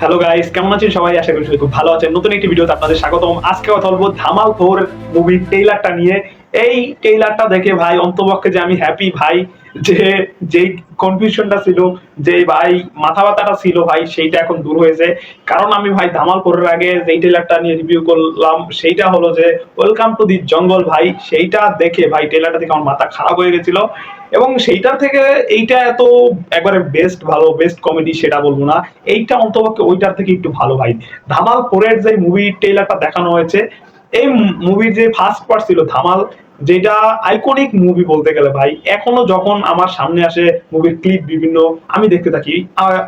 Hello guys, কেমন আছেন সবাই? আশা করি সবাই খুব ভালো আছেন। নতুন একটি ভিডিওতে আপনাদের স্বাগতম। আজকে কথা বলবো ধামাল 4 মুভির ট্রেইলারটা নিয়ে। এই ট্রেইলারটা দেখে ভাই অন্তপক্ষে যে আমি হ্যাপি ভাই, যে যেই কনফিউশনটা ছিল, যে ভাই মাথা ব্যথাটা ছিল ভাই, সেইটা এখন দূর হয়েছে। কারণ আমি ভাই ধামাল 4 এর আগে যেই ট্রেইলারটা নিয়ে রিভিউ করলাম সেইটা হলো যে ওয়েলকাম টু দি জঙ্গল ভাই। সেইটা দেখে ভাই ট্রেইলারটা দেখে আমার মাথা খারাপ হয়ে গেছিল। এবং সেইটার থেকে এইটা এত একবারে বেস্ট ভালো, বেস্ট কমেডি সেটা বলবো না, এইটা অন্তপক্ষে ওইটার থেকে একটু ভালো ভাই। ধামাল 4 এর যে মুভি ট্রেইলারটা দেখানো হয়েছে, এই মুভির যে ফার্স্ট পার্ট ছিল ধামাল, যেটা আইকনিক মুভি বলতে গেলে ভাই, এখনো যখন আমার সামনে আসে মুভির ক্লিপ বিভিন্ন, আমি দেখতে থাকি।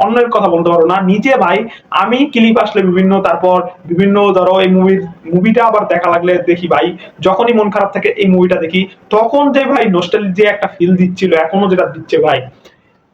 অন্যের কথা বলতে পারবো না, নিজে ভাই আমি ক্লিপ আসলে বিভিন্ন, তারপর বিভিন্ন ধরো এই মুভিটা আবার দেখা লাগলে দেখি ভাই। যখনই মন খারাপ থাকে এই মুভিটা দেখি, তখন যে ভাই নস্টালজিয়া একটা ফিল দিচ্ছিল, এখনো যেটা দিচ্ছে ভাই,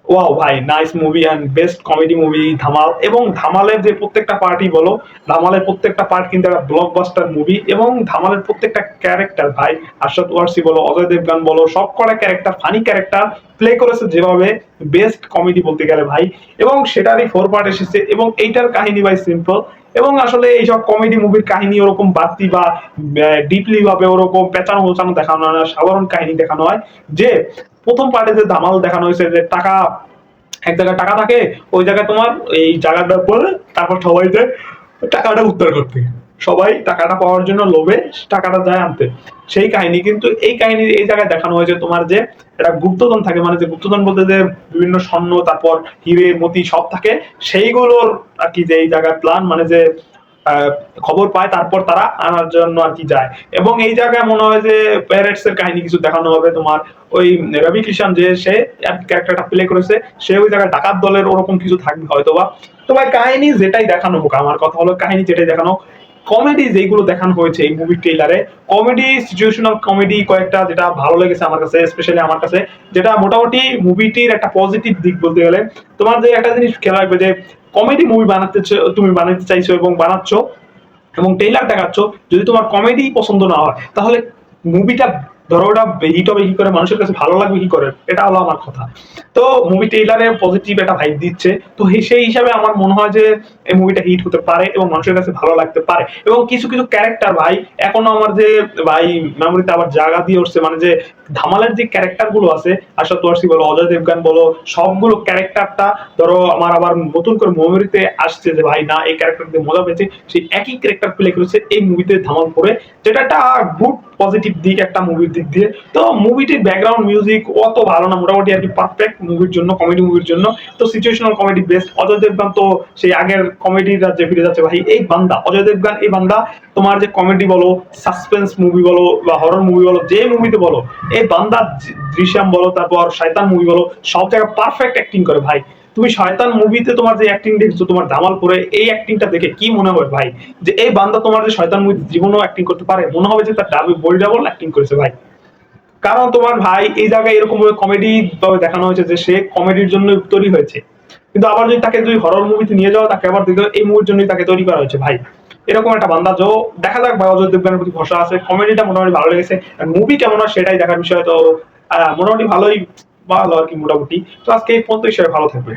ওয়াও ভাই, nice movie and best comedy movie Dhamaal. এবং ধামালের যে প্রত্যেকটা পার্টই বলো, ধামালের প্রত্যেকটা পার্ট কিন্তু একটা ব্লকবাস্টার মুভি। এবং ধামালের প্রত্যেকটা ক্যারেক্টার ভাই, আরশাদ ওয়ারসি বলো, অজয় দেবগান বলো, সব কটা ক্যারেক্টার ফানি ক্যারেক্টার প্লে করেছে যেভাবে, বেস্ট কমেডি বলতে গেলে ভাই। এবং সেটারই 4 পার্ট এসেছে, এবং এইটার কাহিনী ভাই সিম্পল। এবং আসলে এইসব কমেডি মুভির কাহিনী ওরকম বাড়তি বা ডিপলি ভাবে ওরকম পেঁচানো গোছানো দেখানো হয় না, সাধারণ কাহিনী দেখানো হয়। যে প্রথম পার্টে যে ধামাল দেখানো হয়েছে, যে টাকা, এক জায়গায় টাকা থাকে, ওই জায়গায় তোমার এই জায়গাটার পরে, তারপর সবাই যায় টাকাটা উদ্ধার করতে, সবাই টাকাটা পাওয়ার জন্য লোভে টাকাটা যায় আনতে, সেই কাহিনী। কিন্তু এই কাহিনী এই জায়গায় দেখানো হয়েছে তোমার, যে একটা গুপ্তধন থাকে, মানে যে গুপ্তধন বলতে যে বিভিন্ন স্বর্ণ, তারপর হিরে মতি সব থাকে, সেইগুলোর আর কি, যে এই জায়গায় প্ল্যান, মানে যে খবর পায়, তারপর তারা আনার জন্য আর কি যায়। এবং এই জায়গায় মনে হয় যে প্যারেটস এর কাহিনী কিছু দেখানো হবে তোমার। ওই রবি কিষান যে সে ক্যারেক্টারটা প্লে করেছে, সে ওই জায়গায় ডাকাত দলের ওরকম কিছু থাকবে হয়তো বা। তো ভাই কাহিনী যেটাই দেখানো হোক, আমার কথা হলো কাহিনী যেটাই দেখানো, কমেডি যেগুলো দেখানো হয়েছে এই মুভি ট্রেইলারে, কমেডি, সিচুয়েশনাল কমেডি কয়েকটা যেটা ভালো লেগেছে আমার কাছে, স্পেশালি আমার কাছে, যেটা মোটামুটি মুভিটির একটা পজিটিভ দিক বলতে গেলে। তোমার যে একটা জিনিস খেয়াল রাখবে, যে কমেডি মুভি বানাতে তুমি বানাতে চাইছো এবং বানাচ্ছ এবং ট্রেইলার দেখাচ্ছ, যদি তোমার কমেডি পছন্দ না হয়, তাহলে মুভিটা ধরো ওটা হিট হবে কি করে, মানুষের কাছে ভালো লাগবে কি করে, এটা হলো আমার কথা। তো মুভি ট্রেইলারে পজিটিভ একটা ভাইব দিচ্ছে, তো সেই হিসাবে আমার মনে হয় যে এই মুভিটা হিট হতে পারে এবং মানুষের কাছে ভালো লাগতে পারে। এবং কিছু কিছু ক্যারেক্টার ভাই এখনো আমার যে ভাই মেমোরিতে আবার জায়গা দিয়ে উঠছে, মানে যে ধামালের যে ক্যারেক্টার গুলো আছে, আশা তোয়ারসি বলো, অজয় দেবগান বলো, সবগুলো ক্যারেক্টারটা ধরো আমার আবার নতুন করে মেমোরিতে আসছে, যে ভাই না, এই ক্যারেক্টার দিয়ে মজা পেয়েছে, সেই একই ক্যারেক্টার প্লে করেছে এই মুভিতে ধামাল করে, যেটা একটা গুড পজিটিভ দিক একটা মুভির দিক দিয়ে। তো মুভিটির ব্যাকগ্রাউন্ড মিউজিক অত ভালো না, মোটামুটি আর কি পারফেক্ট মুভির জন্য, কমেডি মুভির জন্য। তো situational comedy best. Ajay Devgn তো সেই আগের কমেডির রাজ্যে ফিরে যাচ্ছে ভাই, এই বান্দা অজয় দেবগান, এই বান্দা তোমার যে কমেডি বলো, সাসপেন্স মুভি বলো বা হরর মুভি বলো, যে মুভিতে বলো, এই বান্দা দৃশ্যম বলো, তারপর শয়তান মুভি বলো, সব জায়গায় পারফেক্ট অ্যাক্টিং করে ভাই। তুমি শয়তান মুভিতে তোমার যে অ্যাক্টিং দেখছো, তোমার ধামাল করে এই অ্যাক্টিংটা দেখে কি মনে হয় ভাই, যে এই বান্দা তোমার যে শয়তান মুভি জীবনেও অ্যাক্টিং করতে পারে, মনে হবে যে তার বডি ডাবল অ্যাক্টিং করেছে ভাই। কারণ তোমার ভাই এই জায়গায় এরকম কমেডি ভাবে দেখানো হয়েছে যে সে কমেডির জন্য তৈরি হয়েছে। কিন্তু আবার যদি তাকে যদি হরর মুভিতে নিয়ে যাও, তাকে আবার দেখো এই মুভির জন্যই তাকে তৈরি করা হয়েছে ভাই। এরকম একটা বান্দা, যে দেখা যাক ভাই, অজয় দেবগানের প্রতি ভরসা আছে। কমেডিটা মোটামুটি ভালো লেগেছে, মুভি কেমন হয় সেটাই দেখার বিষয়। তো মোটামুটি ভালোই, ভালো আর কি মোটামুটি। তো আজকে এই পর্যন্ত, ভালো থাকবে।